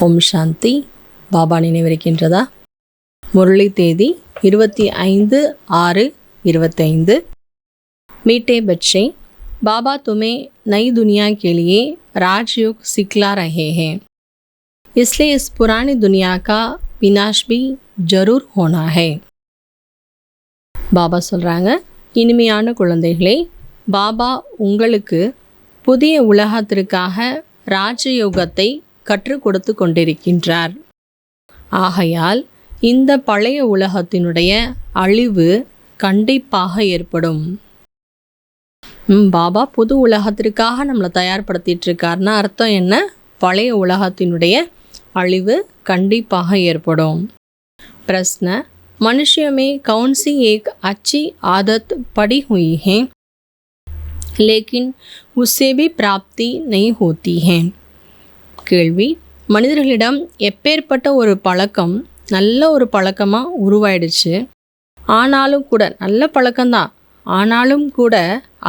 ஓம் சாந்தி. பாபா நினைவிருக்கின்றதா? முரளி தேதி 25/6/25। मीठे बच्चे, बाबा तुम्हें नई दुनिया के लिए राजयोग सिखला रहे हैं, इसलिए इस पुरानी दुनिया का विनाश भी जरूर होना है। பாபா சொல்கிறாங்க, இனிமையான குழந்தைகளே, பாபா உங்களுக்கு புதிய உலகத்திற்காக ராஜயோகத்தை கற்றுக் கொடுத்து கொண்டிருக்கின்றார். ஆகையால் இந்த பழைய உலகத்தினுடைய அழிவு கண்டிப்பாக ஏற்படும். பாபா புது உலகத்திற்காக நம்மளை தயார்படுத்திட்டு இருக்காருன்னா அர்த்தம் என்ன? பழைய உலகத்தினுடைய அழிவு கண்டிப்பாக ஏற்படும். प्रश्न, मनुष्य में कौन सी एक अच्छी आदत पड़ी हुई है लेकिन उससे भी प्राप्ति नहीं होती है? கேள்வி, மனிதர்களிடம் எப்பேற்பட்ட ஒரு பழக்கம் நல்ல ஒரு பழக்கமாக உருவாயிடுச்சு, ஆனாலும் கூட நல்ல பழக்கம்தான், ஆனாலும் கூட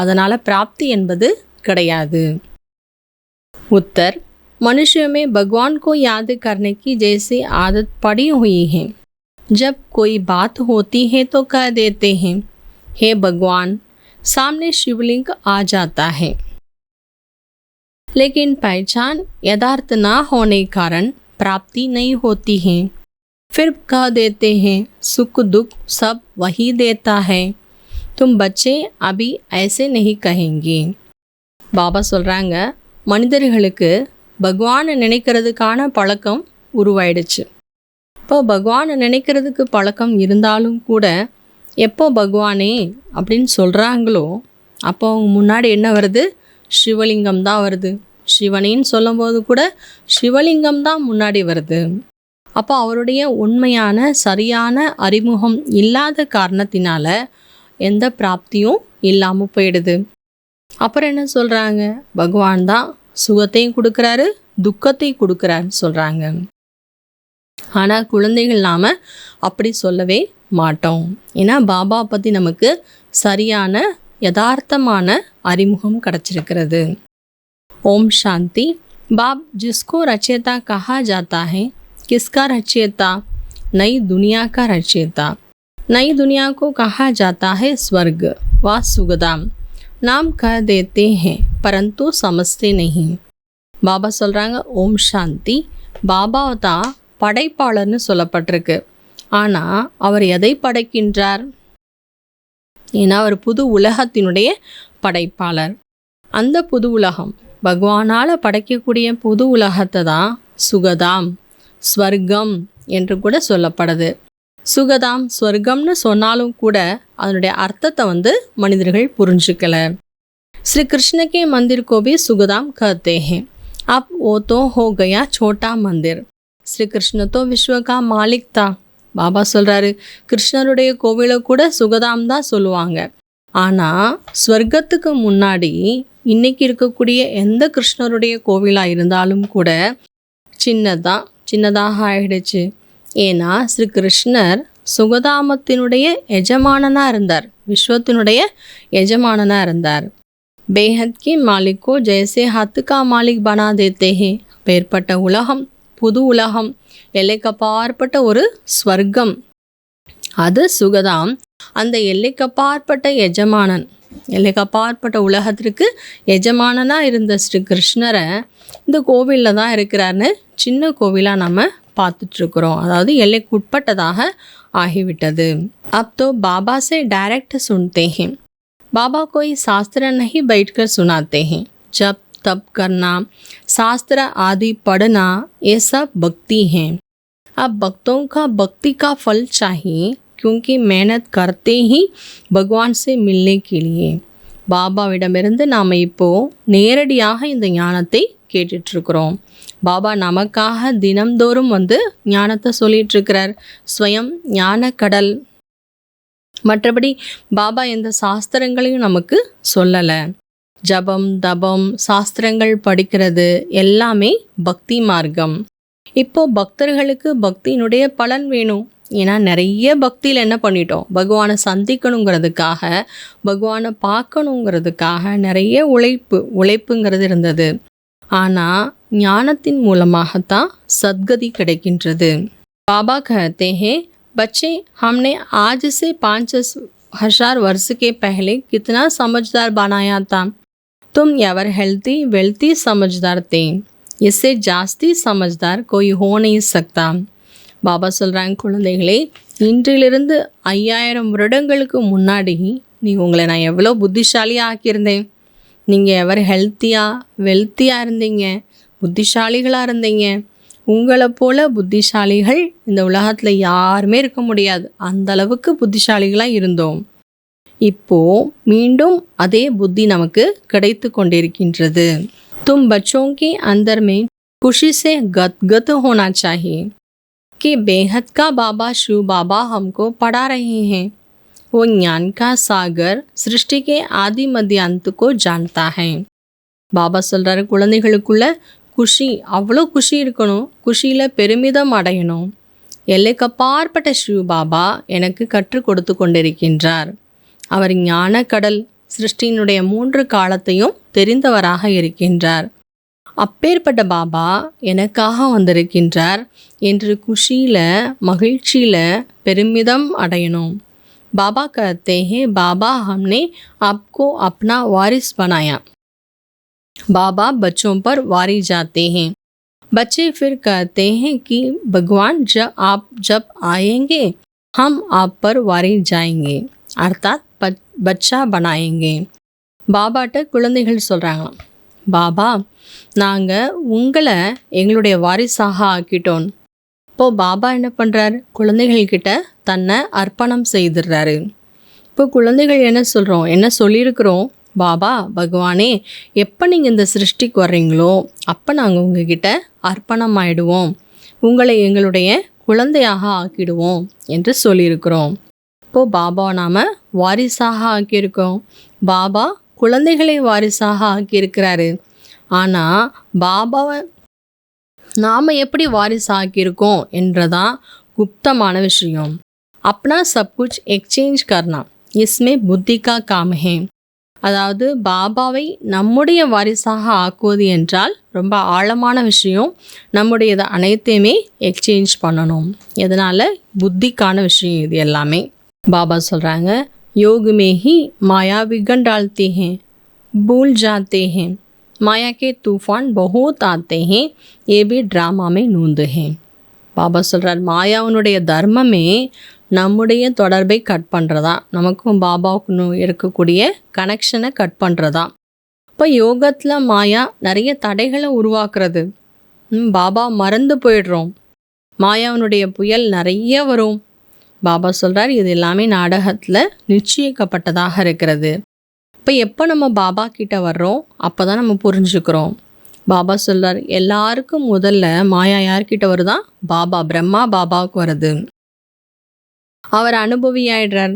அதனால் பிராப்தி என்பது கிடையாது. उत्तर, मनुष्य में भगवान को याद करने की जैसी आदत पड़ी हुई है। जब कोई बात होती है तो कह देते हैं, हे भगवान, सामने शिवलिंग आ जाता है, लेकिन पहचान यथार्थ न होने कारण प्राप्ति नहीं होती है। फिर कह देते हैं, सुख दुख सब वही देता है, तुम बच्चे अभी ऐसे नहीं कहेंगे। பாபா சொல்கிறாங்க, மனிதர்களுக்கு பகவானை நினைக்கிறதுக்கான பழக்கம் உருவாயிடுச்சு. இப்போ பகவானை நினைக்கிறதுக்கு பழக்கம் இருந்தாலும் கூட எப்போ பகவானே அப்படின்னு சொல்கிறாங்களோ அப்போ அவங்க முன்னாடி என்ன வருது? சிவலிங்கம் தான் வருது. சிவனின்னு சொல்லும்போது கூட சிவலிங்கம் தான் முன்னாடி வருது. அப்போ அவருடைய உண்மையான சரியான அறிமுகம் இல்லாத காரணத்தினால எந்த பிராப்தியும் இல்லாமல் போயிடுது. அப்புறம் என்ன சொல்கிறாங்க? பகவான் தான் சுகத்தையும் கொடுக்குறாரு, துக்கத்தையும் கொடுக்குறாருன்னு சொல்கிறாங்க. ஆனால் குழந்தைகள் நாம் அப்படி சொல்லவே மாட்டோம். ஏன்னா பாபா பற்றி நமக்கு சரியான யதார்த்தமான அறிமுகம் கிடச்சிருக்கிறது. ओम शांति। बाप, जिसको रचयिता कहा जाता है, किसका रचयिता? नई दुनिया का रचयिता। नई दुनिया को कहा जाता है स्वर्ग व सुगदाम। नाम कह देते हैं परंतु समझते नहीं। பாபா சொல்கிறாங்க, ஓம் சாந்தி. பாபாவை தான் படைப்பாளர்னு சொல்லப்பட்டிருக்கு. ஆனால் அவர் எதை படைக்கின்றார்? ஏன்னா அவர் புது உலகத்தினுடைய படைப்பாளர். அந்த புது உலகம் பகவானால் படைக்கக்கூடிய புது உலகத்தை தான் சுகதாம், ஸ்வர்க்கம் என்று கூட சொல்லப்படுது. சுகதாம் ஸ்வர்க்கம்னு சொன்னாலும் கூட அதனுடைய அர்த்தத்தை மனிதர்கள் புரிஞ்சுக்கல. ஸ்ரீ கிருஷ்ண கே மந்திர் கோ பி சுகதாம் कहते हैं। अब वो तो हो गया छोटा मंदिर। ஸ்ரீ கிருஷ்ண தோ விஸ்வ கா மாலிக் தா. பாபா சொல்கிறாரு, கிருஷ்ணருடைய கோவிலை கூட சுகதாம் தான் சொல்லுவாங்க. ஆனால் ஸ்வர்க்கத்துக்கு முன்னாடி இன்றைக்கி இருக்கக்கூடிய எந்த கிருஷ்ணருடைய கோவிலாக இருந்தாலும் கூட சின்னதாக ஆகிடுச்சு. ஏன்னா ஸ்ரீ கிருஷ்ணர் சுகதாமத்தினுடைய எஜமானனாக இருந்தார், விஸ்வத்தினுடைய எஜமானனாக இருந்தார். பேஹத் கி மாலிக்கோ ஜெய்சே ஹத்து கா மாலிக் பனா தேத்தே ஹே. பேர்பட்ட உலகம், புது உலகம், எல்லைக்கப்பாற்பட்ட ஒரு ஸ்வர்க்கம், அது சுகதாம். அந்த எல்லைக்கப்பாற்பட்ட எஜமானன், எல்லைக்கப்பாற்பட்ட உலகத்திற்கு எஜமானனாக இருந்த ஸ்ரீ கிருஷ்ணரை இந்த கோவிலில் தான் இருக்கிறாருன்னு சின்ன கோவிலாக நம்ம பார்த்துட்ருக்குறோம். அதாவது எல்லைக்குட்பட்டதாக ஆகிவிட்டது. अब तो बाबा से डायरेक्ट सुनते हैं। बाबा कोई शास्त्र नहीं बैठकर सुनाते हैं। जब तप करना, शास्त्र आदि पढ़ना, ये सब भक्ति हैं। अब भक्तों का भक्ति का फल चाहिए, क्योंकि मेहनत करते ही भगवान से मिलने के लिए। பாபாவிடமிருந்து நாம் இப்போது நேரடியாக இந்த ஞானத்தை கேட்டுட்ருக்குறோம். பாபா நமக்காக தினம்தோறும் ஞானத்தை சொல்லிகிட்ருக்கிறார். ஸ்வயம் ஞான கடல். மற்றபடி பாபா எந்த சாஸ்திரங்களையும் நமக்கு சொல்லலை. ஜபம், தபம், சாஸ்திரங்கள் படிக்கிறது எல்லாமே பக்தி மார்க்கம். இப்போது பக்தர்களுக்கு பக்தியினுடைய பலன் வேணும். ஏன்னா நிறைய பக்தியில் என்ன பண்ணிட்டோம்? பகவானை சந்திக்கணுங்கிறதுக்காக, பகவானை பார்க்கணுங்கிறதுக்காக நிறைய உழைப்புங்கிறது இருந்தது. ஆனால் ஞானத்தின் மூலமாகத்தான் சத்கதி கிடைக்கின்றது. बाबा कहते हैं, बच्चे हमने आज से 5,000 वर्ष के पहले कितना समझदार बनाया था. तुम एवर हेल्थी वेल्थी समझदार थे. इससे जास्ती समझदार कोई हो नहीं सकता. பாபா சொல்கிறாங்க, குழந்தைகளே, இன்றிலிருந்து 5000 வருடங்களுக்கு முன்னாடி உங்களை நான் எவ்வளோ புத்திசாலியாக ஆக்கியிருந்தேன். நீங்கள் எவர் ஹெல்த்தியாக வெல்த்தியாக இருந்தீங்க, புத்திசாலிகளாக இருந்தீங்க. உங்களை போல் புத்திசாலிகள் இந்த உலகத்தில் யாருமே இருக்க முடியாது. அந்த அளவுக்கு புத்திசாலிகளாக இருந்தோம். இப்போது மீண்டும் அதே புத்தி நமக்கு கிடைத்து கொண்டிருக்கின்றது. தும் बच्चों के अंदर में खुशी से गदगद होना चाहिए कि बेहद का बाबा शिव बाबा हमको पढ़ा रहे हैं. वो ज्ञान का सागर सृष्टि के आदि मध्य अंत को जानता है. பாபா சொல்கிறாரு, குழந்தைகளுக்குள்ள குஷி, அவ்வளோ குஷி இருக்கணும். குஷியில் பெருமிதம் அடையணும். எல்லைக்கப்பாற்பட்ட சிவ பாபா எனக்கு கற்றுக் கொடுத்து கொண்டிருக்கின்றார். அவர் ஞான கடல், சிருஷ்டியினுடைய 3 காலத்தையும் தெரிந்தவராக இருக்கின்றார். அப்பேற்பட்ட பாபா எனக்காக வந்திருக்கின்றார் என்று குஷியில் மகிழ்ச்சியில் பெருமிதம் அடையணும். பாபா कहते हैं, बाबा हमने आपको अपना वारिस बनाया. बाबा बच्चों पर वारी जाते हैं. बच्चे फिर कहते हैं कि भगवान जब आएंगे हम आप पर वारी जाएंगे, अर्थात बच्चा बनाएंगे. பாபாட்ட குழந்தைகள் சொல்கிறாங்களாம், பாபா நாங்கள் உங்களை எங்களுடைய வாரிசாக ஆக்கிட்டோம். இப்போது பாபா என்ன பண்ணுறாரு, குழந்தைகள்கிட்ட தன்னை அர்ப்பணம் செய்துடுறாரு. இப்போ குழந்தைகள் என்ன சொல்லியிருக்கிறோம், பாபா பகவானே எப்போ நீங்கள் இந்த சிருஷ்டிக்கு வர்றீங்களோ அப்போ நாங்கள் உங்ககிட்ட அர்ப்பணம் ஆயிடுவோம், உங்களை எங்களுடைய குழந்தையாக ஆக்கிடுவோம் என்று சொல்லியிருக்கிறோம். இப்போது பாபாவை நாம் வாரிசாக ஆக்கியிருக்கோம். பாபா குழந்தைகளை வாரிசாக ஆக்கியிருக்கிறாரு. ஆனால் பாபாவை நாம் எப்படி வாரிசாக்கியிருக்கோம் என்றதான் குப்தமான விஷயம். अपना सब कुछ एक्सचेंज करना इसमें बुद्धि का काम है. அதாவது பாபாவை நம்முடைய வாரிசாக ஆக்குவது என்றால் ரொம்ப ஆழமான விஷயம். நம்முடையதை அனைத்தையுமே எக்ஸ்சேஞ்ச் பண்ணணும். எதனால்? புத்திக்கான விஷயம் இது எல்லாமே. பாபா சொல்கிறாங்க, योग में ही माया विघन डालते हैं, भूल जाते हैं. माया के तूफान बहुत आते हैं, ये भी ड्रामा में नूंद हैं. பாபா சொல்கிறார், மாயாவுனுடைய தர்மமே நம்முடைய தொடர்பை கட் பண்ணுறதா, நமக்கும் பாபாவுக்கும் இருக்கக்கூடிய கனெக்ஷனை கட் பண்ணுறதா. இப்போ யோகத்தில் மாயா நிறைய தடைகளை உருவாக்குறது. பாபா மறந்து போயிடுறோம். மாயாவுனுடைய புயல் நிறைய வரும். பாபா சொல்கிறார், இது எல்லாமே நாடகத்தில் நிச்சயிக்கப்பட்டதாக இருக்கிறது. இப்போ எப்போ நம்ம பாபா கிட்ட வர்றோம் அப்போ தான் நம்ம புரிஞ்சுக்கிறோம். பாபா சொல்கிறார், எல்லாருக்கும் முதல்ல மாயா யார்கிட்ட வருதா? பாபா பிரம்மா பாபாவுக்கு வருது. அவர் அனுபவியாயிடுறார்.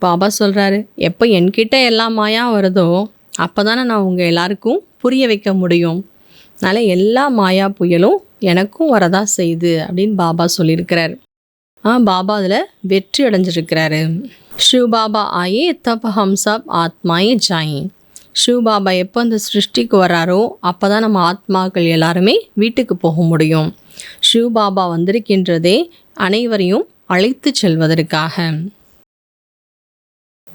பாபா சொல்கிறாரு, எப்போ என்கிட்ட எல்லா மாயா வருதோ அப்போ தானே நான் உங்கள் எல்லாருக்கும் புரிய வைக்க முடியும். அதனால் எல்லா மாயா புயலும் எனக்கும் வரதா செய்யுது அப்படின்னு பாபா சொல்லியிருக்கிறார். பாபா அதில் வெற்றி அடைஞ்சிருக்கிறாரு. ஷிவ் பாபா ஆயே தப் ஹம் சப் ஆத்மாயே ஜாயே. ஷிவ் பாபா எப்போ அந்த சிருஷ்டிக்கு வராரோ அப்போ தான் நம்ம ஆத்மாக்கள் எல்லாருமே வீட்டுக்கு போக முடியும். ஷிவ் பாபா வந்திருக்கின்றதே அனைவரையும் அழைத்து செல்வதற்காக.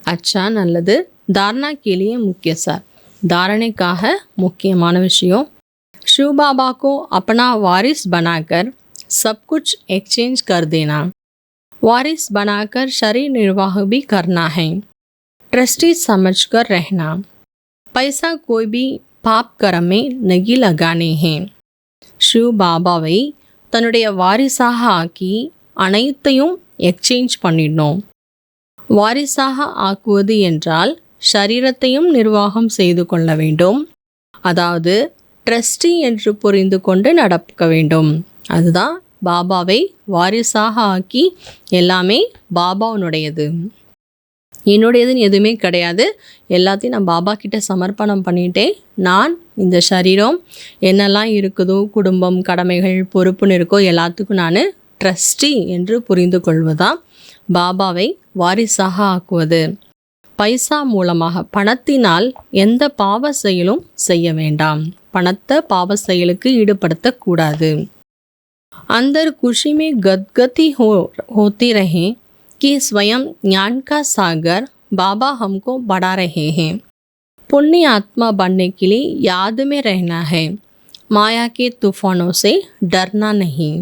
அச்சா, நல்லது. தாரணா கேலியே முக்கிய சார். தாரணைக்காக முக்கியமான விஷயம். शिव बाबा को अपना वारिस बनाकर सब कुछ एक्सचेंज कर देना. वारिस बनाकर शरीर निर्वाह भी करना है. ट्रस्टी समझकर रहना. पैसा कोई भी पाप कर्म में नहीं लगाने हैं. शिव பாபாவை தன்னுடைய வாரிசாக ஆக்கி அனைத்தையும் எக்ஸ்சேஞ்ச் பண்ணிடணும். வாரிசாக ஆக்குவது என்றால் ஷரீரத்தையும் நிர்வாகம் செய்து கொள்ள வேண்டும். அதாவது ட்ரஸ்டி என்று புரிந்து கொண்டு நடக்க வேண்டும். அதுதான் பாபாவை வாரிசாக ஆக்கி எல்லாமே பாபாவுனுடையது, என்னுடையதுன்னு எதுவுமே கிடையாது. எல்லாத்தையும் நான் பாபா கிட்ட சமர்ப்பணம் பண்ணிட்டேன். நான் இந்த சரீரம் என்னெல்லாம் இருக்குதோ, குடும்பம், கடமைகள், பொறுப்புன்னு இருக்கோ எல்லாத்துக்கும் நான் ட்ரஸ்டி என்று புரிந்து கொள்வதுதான் பாபாவை வாரிசாக ஆக்குவது. பைசா மூலமாக பணத்தினால் எந்த பாவ செயலும் செய்ய வேண்டாம். பணத்தை பாவ செயலுக்கு ஈடுபடுத்தக்கூடாது. अंदर खुशी में गदगदी होती रहे कि स्वयं ज्ञान का सागर बाबा हमको बढ़ा रहे हैं. पुण्य आत्मा बनने के लिए याद में रहना है, माया के तूफानों से डरना नहीं.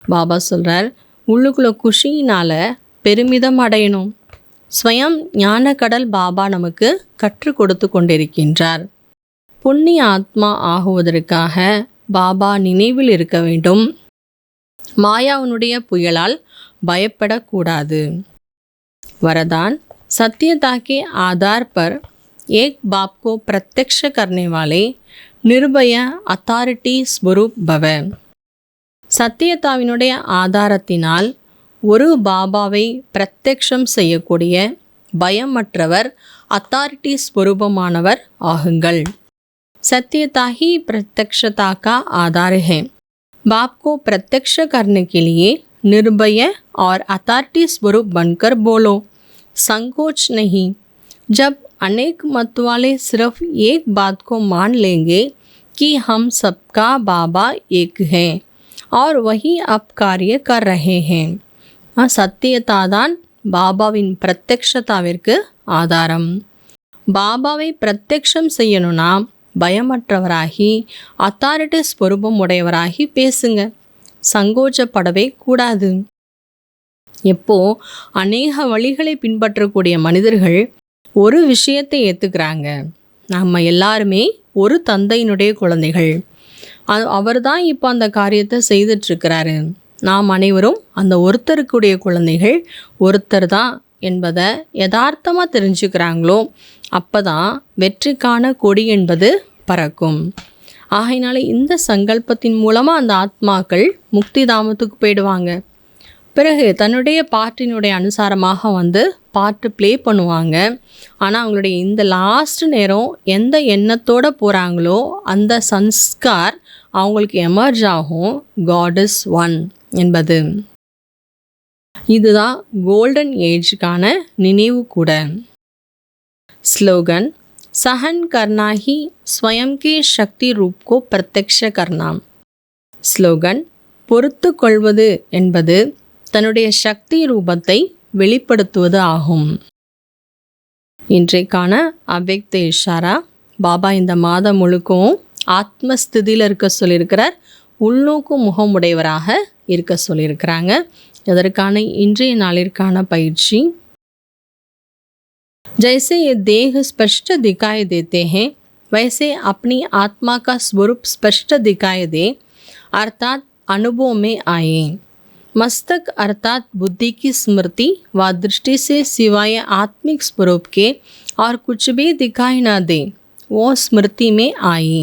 பாபா சொல்கிறார், உள்ளுக்குள்ள குஷியினால் பெருமிதம் அடையணும். ஸ்வயம் ஞான கடல் பாபா நமக்கு கற்றுக் கொடுத்து கொண்டிருக்கின்றார். புண்ணிய ஆத்மா ஆகுவதற்காக பாபா நினைவில் இருக்க வேண்டும். மாயாவினுடைய புயலால் பயப்படக்கூடாது. वरदान सत्यता के आधार पर एक बाप को प्रत्यक्ष करने वाले निर्भय अथॉरिटी स्वरूप भव. சத்தியத்தாவினுடைய ஆதாரத்தினால் ஒரு பாபாவை பிரத்யக்ஷம் செய்யக்கூடிய பயமற்றவர் அத்தாரிட்டி ஸ்வரூபமானவர் ஆகுங்கள். सत्यता ही प्रत्यक्षता का आधार है. बाप को प्रत्यक्ष करने के लिए निर्भय और अथॉरिटी स्वरूप बनकर बोलो, संकोच नहीं. जब अनेक मत वाले सिर्फ एक बात को मान लेंगे कि हम सबका बाबा एक है और वही अब कार्य कर रहे हैं. சத்தியதாதான் பாபாவின் பிரத்யக்ஷதாவிற்கு ஆதாரம். பாபாவை பிரத்யக்ஷம் செய்யணும்னா பயமற்றவராகி அத்தாரிட்டி ஸ்வரூபம் உடையவராகி பேசுங்க. சங்கோச்சப்படவே கூடாது. எப்போ அநேக வழிகளை பின்பற்றக்கூடிய மனிதர்கள் ஒரு விஷயத்தை ஏற்றுக்கிறாங்க, நம்ம எல்லாருமே ஒரு தந்தையினுடைய குழந்தைகள், அவர் தான் இப்போ அந்த காரியத்தை செய்துட்ருக்கிறாரு, நாம் அனைவரும் அந்த ஒருத்தருக்குடைய குழந்தைகள் ஒருத்தர் தான் என்பதை யதார்த்தமாக தெரிஞ்சுக்கிறாங்களோ அப்போ தான் வெற்றிக்கான கொடி என்பது பறக்கும். ஆகையினால இந்த சங்கல்பத்தின் மூலமாக அந்த ஆத்மாக்கள் முக்தி தாமத்துக்கு போயிடுவாங்க. பிறகு தன்னுடைய பாட்டினுடைய அனுசாரமாக வந்து பாட்டு ப்ளே பண்ணுவாங்க. ஆனால் அவங்களுடைய இந்த லாஸ்ட் நேரம் எந்த எண்ணத்தோடு போகிறாங்களோ அந்த சன்ஸ்கார் அவங்களுக்கு எமர்ஜ் ஆகும். காட் இஸ் ஒன் என்பது இதுதான் கோல்டன் ஏஜுக்கான நினைவு கூட. ஸ்லோகன் सहन करना ही स्वयं के शक्ति रूप को प्रत्यक्ष करना. ஸ்லோகன் பொறுத்து கொள்வது என்பது தன்னுடைய சக்தி ரூபத்தை வெளிப்படுத்துவது ஆகும். இன்றைக்கான அவ்யக்த இஷாரா, பாபா இந்த மாதம் முழுக்கவும் ஆத்மஸ்திதியில் இருக்க சொல்லியிருக்கிறார். உள்நோக்கு முகமுடையவராக இருக்க சொல்லியிருக்கிறாங்க. இதற்கான இன்றைய நாளிற்கான பயிற்சி, जैसे ये देह स्पष्ट दिखाई देते हैं वैसे अपनी आत्मा का स्वरूप स्पष्ट दिखाई दे, अर्थात अनुभव में आए. मस्तक अर्थात बुद्धि की स्मृति व दृष्टि से सिवाय आत्मिक स्वरूप के और कुछ भी दिखाई न दे, वो स्मृति में आए.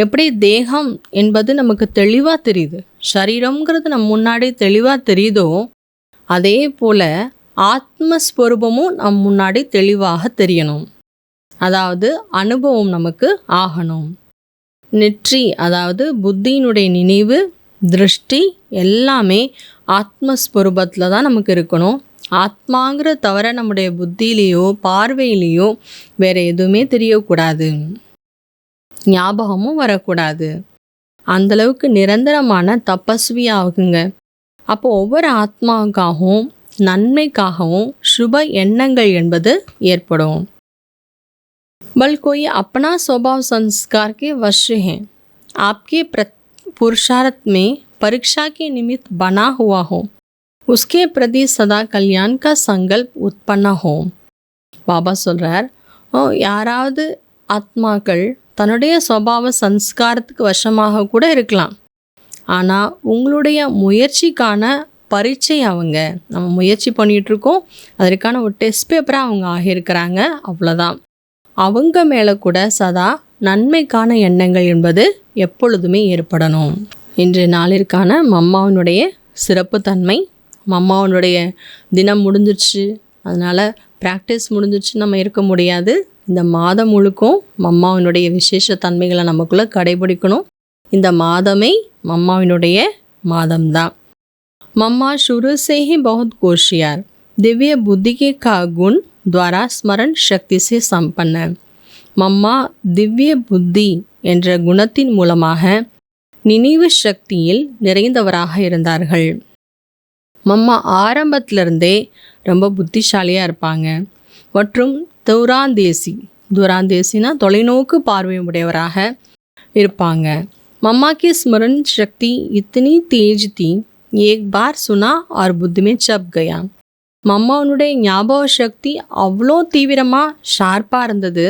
எப்படி தேகம் என்பது நமக்கு தெளிவாக தெரியுது, சரீரம்ங்கிறது நம்ம முன்னாடி தெளிவாக தெரியுதோ அதே போல் ஆத்மஸ்வரூபமும் நம் முன்னாடி தெளிவாக தெரியணும். அதாவது அனுபவம் நமக்கு ஆகணும். நெற்றி அதாவது புத்தியினுடைய நினைவு, திருஷ்டி எல்லாமே ஆத்மஸ்வரூபத்தில் தான் நமக்கு இருக்கணும். ஆத்மாங்கிற தவிர நம்முடைய புத்தியிலேயோ பார்வையிலேயோ வேறு எதுவுமே தெரியக்கூடாது, ஞாபகமும் வரக்கூடாது. அந்தளவுக்கு நிரந்தரமான தபஸ்வி ஆகுங்க. அப்போ ஒவ்வொரு ஆத்மாவுக்காகவும் நன்மைக்காகவும் சுப எண்ணங்கள் என்பது ஏற்படும். बल कोई अपना स्वभाव संस्कार के वश हैं, आपके पुरुषार्थ में परीक्षा के निमित्त बना हुआ हो, उसके प्रति सदा कल्याण का संकल्प उत्पन्न हो. பாபா சொல்கிறார், யாராவது ஆத்மாக்கள் தன்னுடைய சுபாவ சன்ஸ்காரத்துக்கு வசமாக கூட இருக்கலாம். ஆனால் உங்களுடைய முயற்சிக்கான பரீட்சை அவங்க, நம்ம முயற்சி பண்ணிகிட்ருக்கோம், அதற்கான ஒரு டெஸ்ட் பேப்பராக அவங்க ஆகியிருக்கிறாங்க, அவ்வளோதான். அவங்க மேலே கூட சதா நன்மைக்கான எண்ணங்கள் என்பது எப்பொழுதுமே ஏற்படணும். இன்றைய நாளிற்கான மம்மாவினுடைய சிறப்பு தன்மை, மம்மாவினுடைய தினம் முடிஞ்சிருச்சு, அதனால் ப்ராக்டிஸ் முடிஞ்சிருச்சு, நம்ம இருக்க முடியாது. இந்த மாதம் முழுக்கும் மம்மாவினுடைய விசேஷ தன்மைகளை நமக்குள்ளே கடைபிடிக்கணும். இந்த மாதமே மம்மாவினுடைய மாதம்தான். मम्मा शुरू से ही बहुत होशियार, दिव्य बुद्धि के का गुण द्वारा स्मरण शक्ति से संपन्न है। मम्मा दिव्य புத்தி என்ற குணத்தின் மூலமாக நினைவு சக்தியில் நிறைந்தவராக இருந்தார்கள். மம்மா ஆரம்பத்திலிருந்தே ரொம்ப புத்திசாலியாக இருப்பாங்க மற்றும் தூராந்தேசினா தொலைநோக்கு பார்வை உடையவராக இருப்பாங்க. मम्मा की स्मरण शक्ति इतनी तेज थी, एक बार सुना और बुद्धि में छप गया. மம்மாவுடைய ஞாபக சக்தி அவ்வளோ தீவிரமாக ஷார்ப்பாக இருந்தது.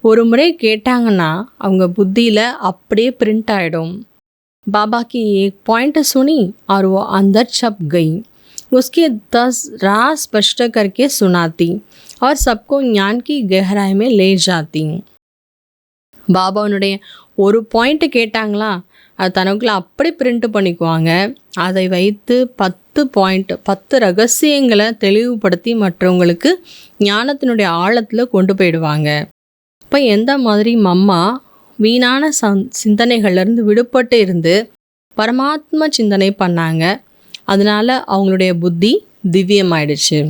ஒரு முறை கேட்டாங்கன்னா அவங்க புத்தியில் அப்படியே பிரிண்ட் ஆகிடும். बाबा की एक पॉइंट सुनी और वो अंदर छप गई. उसके 10 राह स्पष्ट करके सुनाती और सबको ज्ञान की गहराई में ले जाती. பாபாவுடைய ஒரு பாயிண்ட்டு கேட்டாங்களா அது தனக்குள்ளே அப்படி பிரிண்ட் பண்ணிக்குவாங்க. அதை வைத்து 10 ரகசியங்களை தெளிவுபடுத்தி மற்றவங்களுக்கு ஞானத்தினுடைய ஆழத்தில் கொண்டு போயிடுவாங்க. இப்போ எந்த மாதிரி மம்மா வீணான சிந்தனைகள்லேருந்து விடுபட்டு இருந்து பரமாத்மா சிந்தனை பண்ணாங்க. அதனால் அவங்களுடைய புத்தி திவ்யமாயிடுச்சு.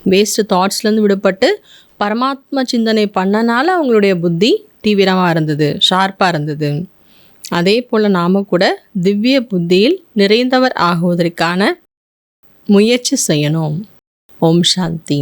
வேஸ்ட் தாட்ஸ்லேருந்து விடுபட்டு பரமாத்மா சிந்தனை பண்ணனால அவங்களுடைய புத்தி தீவிரமாக இருந்தது, ஷார்ப்பாக இருந்தது. அதே போல் நாம் கூட திவ்ய புத்தியில் நிறைந்தவர் ஆகுவதற்கான முயற்சி செய்யணும். ஓம் சாந்தி.